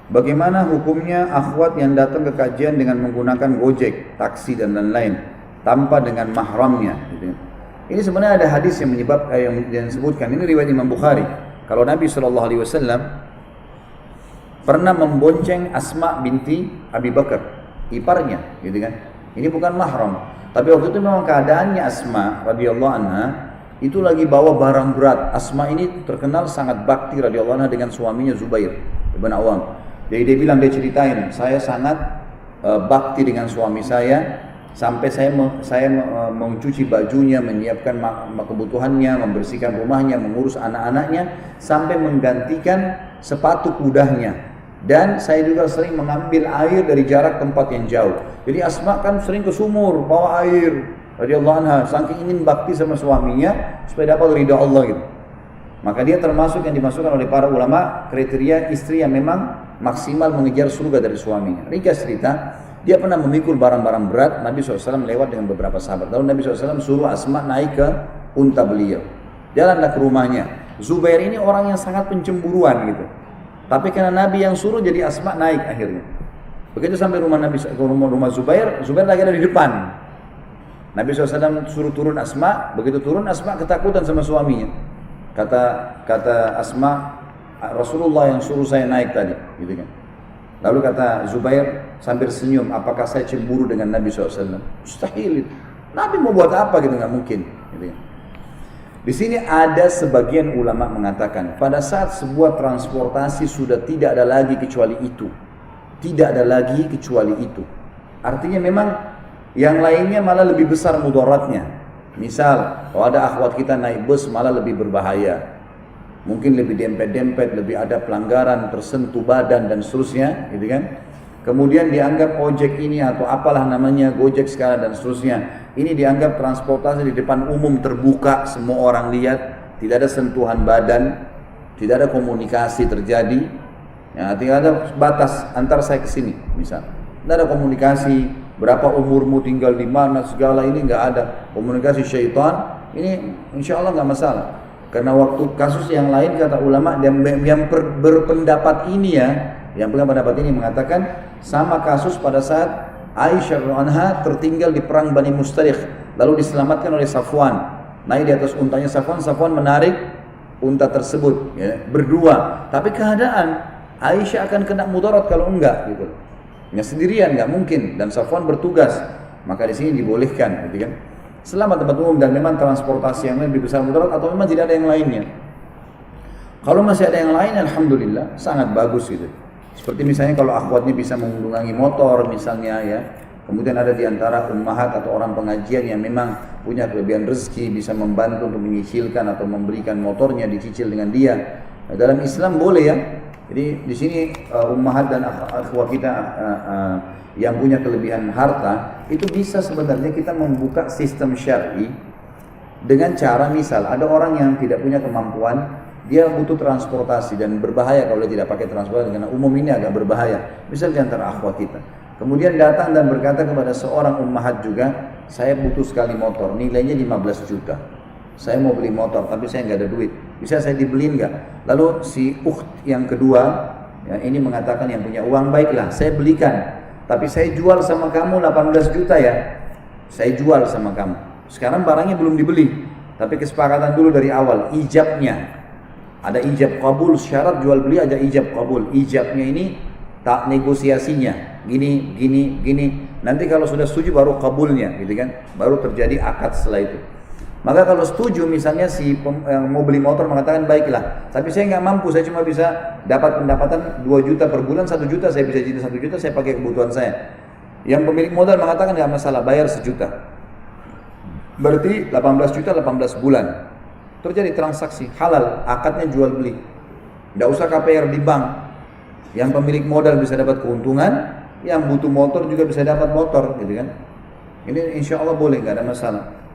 Bagaimana hukumnya akhwat yang datang ke kajian dengan menggunakan Gojek, taksi dan lain-lain tanpa dengan mahramnya gitu. Ini sebenarnya ada hadis yang yang disebutkan, ini riwayat Imam Bukhari. Kalau Nabi SAW pernah membonceng Asma binti Abi Bakar, iparnya gitu kan. Ini bukan mahram, tapi waktu itu memang keadaannya Asma radhiyallahu anha itu lagi bawa barang berat. Asma ini terkenal sangat bakti radhiyallahu anha dengan suaminya Zubair bin Awam. Jadi dia bilang, dia ceritain, saya sangat bakti dengan suami saya sampai saya mencuci bajunya, menyiapkan kebutuhannya, membersihkan rumahnya, mengurus anak-anaknya, sampai menggantikan sepatu kudanya. Dan saya juga sering mengambil air dari jarak tempat yang jauh. Jadi Asma kan sering ke sumur bawa air radhiyallahu anha, saking ingin bakti sama suaminya supaya dapat ridha Allah gitu. Maka dia termasuk yang dimasukkan oleh para ulama kriteria istri yang memang maksimal mengejar surga dari suaminya. Ringkas cerita, dia pernah memikul barang-barang berat. Nabi SAW lewat dengan beberapa sahabat. Lalu Nabi SAW suruh Asma naik ke unta beliau. Jalanlah ke rumahnya. Zubair ini orang yang sangat pencemburuan gitu. Tapi karena Nabi yang suruh, jadi Asma naik akhirnya. Begitu sampai rumah Nabi, rumah Zubair, Zubair lagi ada di depan. Nabi SAW suruh turun Asma. Begitu turun, Asma ketakutan sama suaminya. Kata Asma, Rasulullah yang suruh saya naik tadi, gitu kan. Lalu kata Zubair sambil senyum, apakah saya cemburu dengan Nabi SAW? Mustahil itu. Nabi mau buat apa gitu, nggak mungkin. Gitu kan. Di sini ada sebagian ulama mengatakan, pada saat sebuah transportasi sudah tidak ada lagi kecuali itu, tidak ada lagi kecuali itu. Artinya memang yang lainnya malah lebih besar mudaratnya. Misal, kalau ada akhwat kita naik bus malah lebih berbahaya. Mungkin lebih dempet-dempet, lebih ada pelanggaran, tersentuh badan dan seterusnya, gitu kan. Kemudian dianggap ojek ini atau apalah namanya, Gojek sekarang dan seterusnya. Ini dianggap transportasi di depan umum terbuka, semua orang lihat, tidak ada sentuhan badan, tidak ada komunikasi terjadi. Ya, tidak ada batas antar saya ke sini, misal. Tidak ada komunikasi. Berapa umurmu, tinggal di mana, segala ini nggak ada. Komunikasi syaitan, ini insya Allah nggak masalah. Karena waktu kasus yang lain kata ulama yang berpendapat ini yang pendapat ini mengatakan sama kasus pada saat Aisyah radhiyallahu anha tertinggal di perang Bani Mustaliq, lalu diselamatkan oleh Safwan. Naik di atas untanya Safwan menarik unta tersebut, ya, berdua. Tapi keadaan Aisyah akan kena mudarat kalau enggak gitu. Ya sendirian nggak mungkin, dan Safwan bertugas, maka di sini dibolehkan, gitu kan? Selama tempat umum dan memang transportasi yang lebih besar mudarat atau memang tidak ada yang lainnya. Kalau masih ada yang lain, alhamdulillah sangat bagus gitu. Seperti misalnya kalau akhwatnya bisa menunggangi motor misalnya ya, kemudian ada di antara ummahat atau orang pengajian yang memang punya kelebihan rezeki bisa membantu untuk menyicilkan atau memberikan motornya dicicil dengan dia. Nah, dalam Islam boleh ya. Jadi di sini ummahat dan akhwat kita yang punya kelebihan harta itu bisa sebenarnya kita membuka sistem syar'i dengan cara misal ada orang yang tidak punya kemampuan, dia butuh transportasi dan berbahaya kalau dia tidak pakai transportasi karena umum ini agak berbahaya. Misal di antara akhwat kita. Kemudian datang dan berkata kepada seorang ummahat juga, saya butuh sekali motor, nilainya 15 juta. Saya mau beli motor tapi saya nggak ada duit. Bisa saya dibeliin nggak? Lalu si ukht yang kedua, ya, ini mengatakan yang punya uang, baiklah saya belikan. Tapi saya jual sama kamu 18 juta ya. Saya jual sama kamu. Sekarang barangnya belum dibeli. Tapi kesepakatan dulu dari awal, ijabnya. Ada ijab qabul, syarat jual beli ada ijab qabul. Ijabnya ini tak negosiasinya. Gini. Nanti kalau sudah setuju baru qabulnya, gitu kan? Baru terjadi akad setelah itu. Maka kalau setuju misalnya si yang mau beli motor mengatakan baiklah, tapi saya nggak mampu, saya cuma bisa dapat pendapatan 2 juta per bulan, 1 juta saya bisa jadi 1 juta saya pakai kebutuhan saya. Yang pemilik modal mengatakan nggak masalah, bayar 1 juta. Berarti 18 juta 18 bulan. Terjadi transaksi halal, akadnya jual beli. Nggak usah KPR di bank. Yang pemilik modal bisa dapat keuntungan, yang butuh motor juga bisa dapat motor, gitu kan? Ini insya Allah boleh, nggak ada masalah.